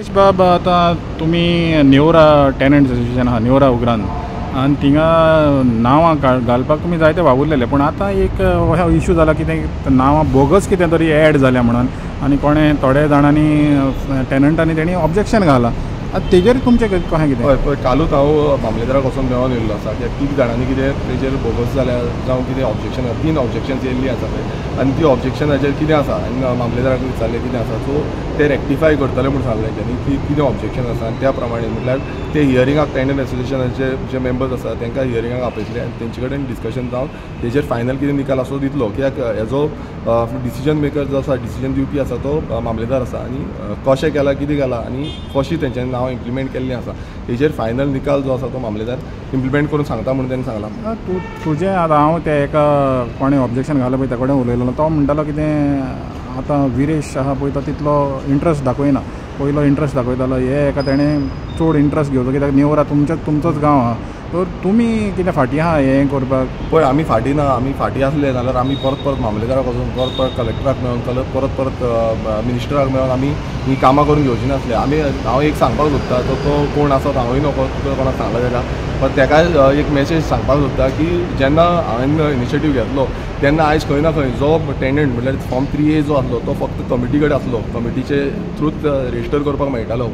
बाब आतां तुमी नेवरा टेनंट एसोसिएशन आहा नेवरा उगरान आनी थिंगा नांवां घालपाक तुमी जायते वावुरलेले पूण आतां एक हो इशू जाला कितें नांवां बोगस कितें तरी एड जाल्या म्हणून आनी कोणें थोड्या जाणांनी टेनंटांनी तेणी ऑब्जेक्शन घालां आतां तेजेर तुमचें कशें कितें? हय पळय कालूच हांव मामलेदाराक वचून मेळोन येयल्लो आसा कित्याक 3 जाणांनी कितें तेजेर बोगस जाल्या जावं कितें ऑब्जेक्शन 3 ऑब्जेक्शन्स येयल्लीं आसा पळय आनी ती ऑब्जेक्शनाचेर कितें आसा आनी मामलेदाराक विचारलें कितें आसा सो ते रेक्टिफाय करतले म्हूण सांगलें तेंच्यांनी की कितें ऑब्जेक्शन आसा आनी त्या प्रमाणे म्हटल्यार ते हियरिंगाक टेनंट एसोसिएशनाचे जे मेंबर्स आसा तांकां हियरिंगाक आपयतले आनी तेंचे कडेन डिस्कशन जावन तेजेर फायनल कितें निकाल आसा तो दितलो कित्याक हेजो डिसिजन मेकर जो आसा डिसिजन दिवपी आसा तो मामलेदार आसा आनी कशें केलां कितें केलां आनी कशी तेंच्यांनी नांवां इम्प्लिमेंट केल्लीं आसा हेजेर फायनल निकाल जो आसा तो मामलेदार इम्प्लिमेंट करून सांगता म्हणून तेणें सांगलां. तुजें आतां हांव ते एका कोणें ऑब्जेक्शन घालें पळय त्या कडेन उलयलो तो म्हणटालो कितें आतां विरेश आहा पळय तो तितलो इंट्रस्ट दाखयना पयलो इंट्रस्ट दाखयतालो हे एका तेणें चड इंट्रस्ट घेवचो कित्याक नेवरा तुमचोच गांव आहा तर तुमी कितें फाटीं आहा हें करपाक? पळय आमी फाटीं ना आमी फाटीं आसले जाल्यार आमी परत मामलेदाराक वचून परत कलेक्टराक मेळोन परत मिनिस्टराक मेळोन आमी ही कामां करून घेवची नासले. हांव एक सांगपाक सोदता तो कोण आसा हांवूय नको कोणाक सांगला तेका पण तेका एक मेसेज सांगपाक सोदता की जेन्ना हांवें इनिशिएटीव घेतलो तेन्ना आयज खंय ना खंय जो टेनंट म्हणल्यार फॉर्म 3A जो आसलो तो फक्त कमिटी कडेन आसलो कमिटीचे थ्रूच रेजिस्टर करपाक मेळटालो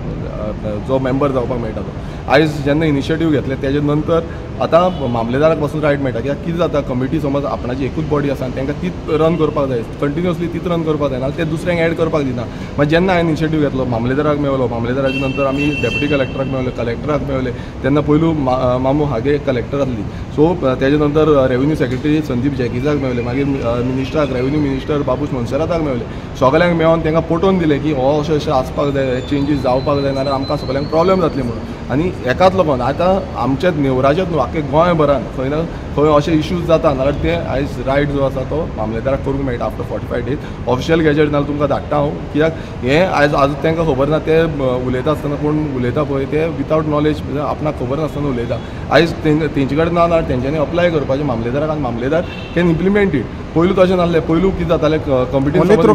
जो मेंबर जावपाक मेळटालो. आयज जेन्ना इनिशिएटीव घेतले तेजे नंतर आतां मामलेदाराक पासून रायट मेळटा कित्याक कितें जाता कमिटी समज आपणाची एकूच बॉडी आसा आनी तांकां तीच रन करपाक जाय कंटिन्युअसली तीच रन करपाक जायना ते दुसऱ्यांक एड करपाक दिना. मागीर जेन्ना हांवें इनिशिएटीव घेतलो मामलेदाराक मेळलो मामलेदाराचे नंतर आमी डेप्युटी कलेक्टराक मेळले कलेक्टराक मेळले तेन्ना पयलू मामू हागे कलेक्टर आसली सो तेजे नंतर रेव्हेन्यू सेक्रेटरी संदीप जॅकिजाक मेळले मागीर मिनिस्टराक रेव्हेन्यू मिनिस्टर बाबूश मोन्सेराताक मेळले सगळ्यांक मेळोन तांकां पटोवन दिलें की हो अशें आसपाक जाय चेंजीस जावपाक जाय नाल्यार आमकां सगळ्यांक प्रॉब्लेम जातले म्हणून. आनी हेकाच लागून आतां आमच्याच नेवराचेच न्हू आख्खे गोंयभरान खंय ना खंय अशे इश्यूज जाता नाल्यार ते आयज रायट जो आसा तो मामलेदाराक करूंक मेळटा आफ्टर 45 days ऑफिशियल गॅजेट नाल्यार तुमकां धाडटा हांव कित्याक हें आयज तांकां खबर ना ते उलयता आसतना कोण उलयता पळय ते विथआवट नॉलेज आपणाक खबर नासतना उलयता. आयज तेंचे कडेन ना नाल्यार तेंच्यांनी अप्लाय करपाचें मामलेदाराक आनी मामलेदार कॅन इम्प्लिमेंट इट. पयलू तशें नासलें पयलू कितें जातालें कमिटी ओन्ली थ्रू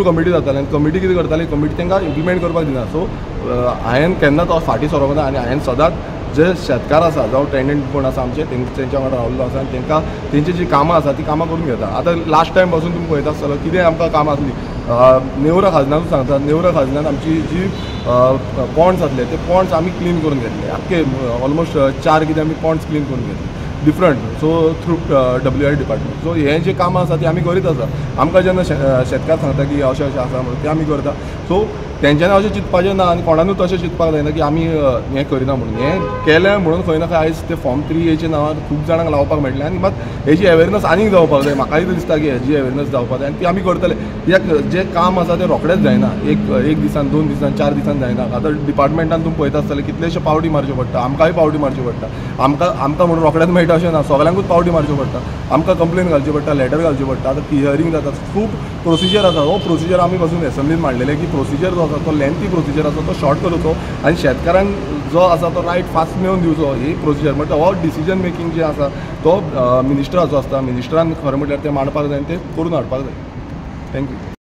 कमिटी जातालें आनी कमिटी कितें करताली कमिटी तांकां इम्प्लिमेंट करपाक दिना. सो हांवें केन्नाच फाटीं सरोंक ना आनी हांवें सदांच जे शेतकार आसा जावं टेनंट कोण आसा आमचे तेंच्या वांगडा रावल्लो आसा आनी तांकां तेंची जी कामां आसा ती कामां करून घेता. आतां लास्ट टायम पासून तुमी पळयता आसतलो कितें आमकां कामां आसलीं नेवरा खाजनानूच सांगता नेवरा खाजनान आमची जी पॉण्ड्स आसले ते पॉण्ड्स आमी क्लीन करून घेतले आख्खे ऑलमोस्ट 4 कितें आमी पॉण्ड्स क्लीन करून घेतले different so through WI department. So हें जें कामां आसा ती आमी करीत आसा. आमकां जेन्ना शेतकार सांगता की अशें आसा म्हणून तें आमी करता. सो तेंच्यांनी अशें चिंतपाचें ना आनी कोणानूच तशें चिंतपाक जायना की आमी हें करिना म्हणून हें केलें म्हणून खंय ना खंय आयज ते फॉर्म 3A नांवार खूब जाणांक लावपाक मेळटलें आनी मात हेजी अवेरनस आनीक जावपाक जाय. म्हाकाय दिसता की हेजी अवेरनस जावपाक जाय आनी ती आमी करतले कित्याक जें काम आसा तें रोखडेंच जायना एक दिसान 2 दिसान 4 दिसान जायना. आतां डिपार्टमेंटान तुमी पळयता आसतले कितलेशे पावटी मारच्यो पडटा आमकांय पावटी मारच्यो पडटा आमकां म्हणून रोखडेंच मेळटा अशें ना सगळ्यांकूच पावटी मारच्यो पडटा आमकां कंप्लेन घालची पडटा लेटर घालचें पडटा. आतां हियरींग जाता खूब प्रोसिजर आसा हो प्रोसिजर आमी पासून एसेंब्लीन मांडलेले की प्रोसिजर जो आसा तो लेंथी प्रोसिजर आसा तो शॉर्ट करचो आनी शेतकारांक जो आसा तो रायट फास्ट मेळोवन दिवचो ही प्रोसिजर म्हणटा हो डिसिजन मेकींग जे आसा तो मिनिस्टराचो आसता मिनिस्टरान खरें म्हटल्यार तें मांडपाक जाय आनी तें करून हाडपाक जाय. थँक्यू.